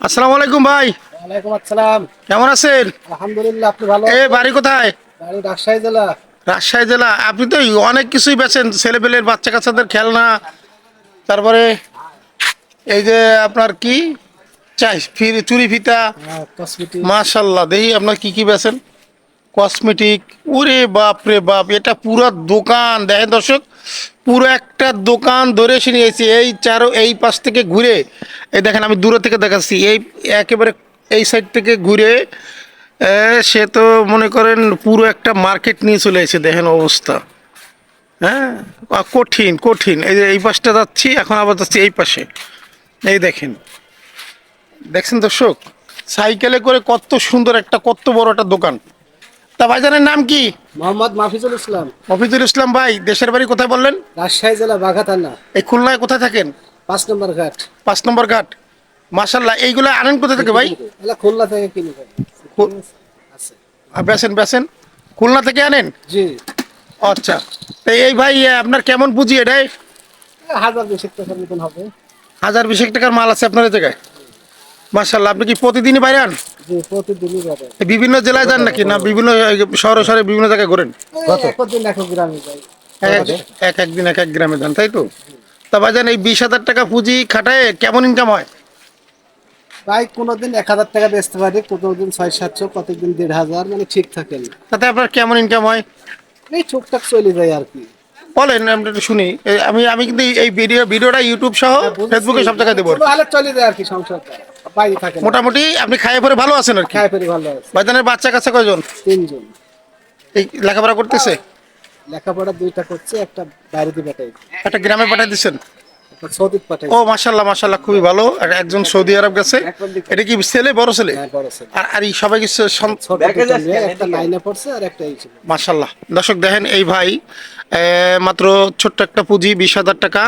আসসালামু আলাইকুম ভাই। ওয়ালাইকুম আসসালাম। কেমন আছেন? আলহামদুলিল্লাহ, আপনি ভালো এ আছেন? বাড়ি কোথায়? বাড়ি রাজশাহী জেলা। রাজশাহী জেলা। আপনি তো অনেক কিছুই বেচেন, ছেলেপেলের বাচ্চা কাচ্চাদের খেলনা, তারপরে এই যে আপনার কি চাই চুরি ফিতা। কসমেটিক্স। মাশাল্লাহ, দেখি আপনার কি কি বেচেন। কসমেটিক। ওরে বাপ রে বাপ, এটা পুরো দোকান দেখেন দর্শক, পুরো একটা দোকান ধরে এসে নিয়েছি এই এই পাশ থেকে ঘুরে। এই দেখেন, আমি দূরে থেকে দেখাচ্ছি, এই একেবারে এই সাইড থেকে ঘুরে সে তো মনে করেন পুরো একটা মার্কেট নিয়ে চলে এসেছে, দেখেন অবস্থা। হ্যাঁ, কঠিন কঠিন। এই যে এই পাশটা যাচ্ছি, এখন আবার যাচ্ছি এই পাশে। এই দেখেন, দেখছেন দর্শক, সাইকেলে করে কত সুন্দর একটা, কত বড় একটা দোকান। তা ভাইজানের নাম কি? মোহাম্মদ মাফিজুল ইসলাম। মফিজুল ইসলাম ভাই, দেশের বাড়ি কোথায় বললেন? রাজশাহী জেলা বাঘা থানা, এই খুলনায় কোথায় থাকেন? 5 নম্বর ঘাট। 5 নম্বর ঘাট। মাশাল্লাহ, এইগুলো আনেন কোথা থেকে ভাই? এলা খুলনা থেকে কিনে ভাই। আছে। বেছেন বেছেন, খুলনা থেকে আনেন? জি। আচ্ছা। তো এই ভাই আপনার কেমন পুঁজি এটাই? 1020 টাকার মতন হবে। 1020 টাকার মাল আছে আপনার এই জায়গায়? মাশাল্লাহ, আপনি কি প্রতিদিনই বাইরান? জি, প্রতিদিনই যাবে। বিভিন্ন জেলায় যান নাকি, না বিভিন্ন শহরে শহরে বিভিন্ন জায়গায় ঘোরেন? একদিন এক গ্রামে যাই। এক এক দিন এক এক গ্রামে যান, তাই তো? তা ভাইজান, এই 20,000 টাকা পুঁজি খাটায় কেমন ইনকাম হয়? প্রায় কোনোদিন 1000 টাকা বেচতে পারি, কোনোদিন 600-700, কতদিন 1500, মানে ঠিক থাকে না। তাতে আপনার কেমন ইনকাম হয়? এই টুকটাক চলে যায় আর কি। বলেন, আমরা একটু শুনি। আমি আমি কিন্তু এই ভিডিওটা ইউটিউব সহ ফেসবুকে সব জায়গায় দেবো। কোনো হালে চলে যায় আর কি, সংসারটা বাইরে থাকে না। মোটামুটি আপনি খাইয়ে পরে ভালো আছেন আর কি? খায় পেরি ভালো আছে। ভাইজানের বাচ্চা কাচ্চা কয়জন? 3 জন। এই লেখাপড়া করতেছে? লেখাপড়া 2টা করছে, একটা বাইরে দিয়ে পাঠাই, একটা গ্রামে পাঠিয়ে দিচ্ছেন? একটা সৌদি পাঠাই। ও মাশাল্লাহ মাশাল্লাহ, খুবই ভালো। একজন সৌদি আরব গেছে। এটা কি ছেলে, বড় ছেলে? হ্যাঁ, বড় ছেলে। আর এই সবাই কিছু ছোট দুটো মেয়ে, একটা 9-এ পড়ছে আর একটা এই ছিল। মাশাল্লাহ। দর্শক দেখেন, এই ভাই মাত্র ছোট্ট একটা পুঁজি 20,000 টাকা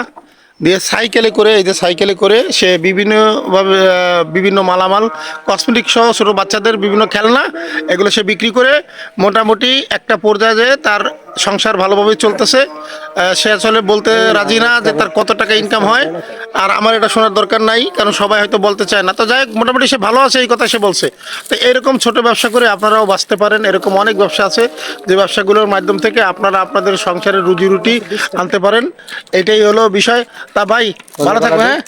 দিয়ে সাইকেলে করে, এই যে সাইকেলে করে সে বিভিন্নভাবে বিভিন্ন মালামাল, কসমেটিক সহ ছোটো বাচ্চাদের বিভিন্ন খেলনা, এগুলো সে বিক্রি করে মোটামুটি একটা পর্যায়ে তার সংসার ভালোভাবেই চলতেছে। সে আসলে বলতে রাজি না যে তার কত টাকা ইনকাম হয়, আর আমার এটা শোনার দরকার নাই, কারণ সবাই হয়তো বলতে চায় না। তো যাই হোক, মোটামুটি সে ভালো আছে, এই কথা সে বলছে। তো এরকম ছোট ব্যবসা করে আপনারাও বাঁচতে পারেন। এরকম অনেক ব্যবসা আছে যে ব্যবসাগুলোর মাধ্যম থেকে আপনারা আপনাদের সংসারের রুজি রুটি আনতে পারেন। এটাই হলো বিষয়। তা ভাই, ভালো থাকবেন। হ্যাঁ,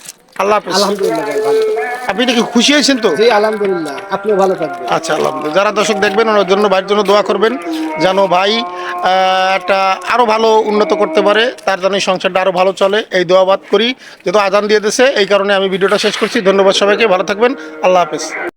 আল্লাহ হাফেজ। আলহামদুলিল্লাহ ভাই, ভালো থাকবেন। আপনি নাকি খুশি হয়েছেন তো? জি আলহামদুলিল্লাহ, আপনিও ভালো থাকবেন। আচ্ছা, আলহামদুলিল্লাহ। যারা দর্শক দেখবেন, ওনার জন্য, ভাইয়ের জন্য দোয়া করবেন, যেন ভাই একটা আরও ভালো উন্নত করতে পারে, তার জন্য সংসারটা আরও ভালো চলে, এই দোয়াবাদ করি। যেহেতু আজান দিয়ে দিয়েছে, এই কারণে আমি ভিডিওটা শেষ করছি। ধন্যবাদ সবাইকে, ভালো থাকবেন, আল্লাহ হাফেজ।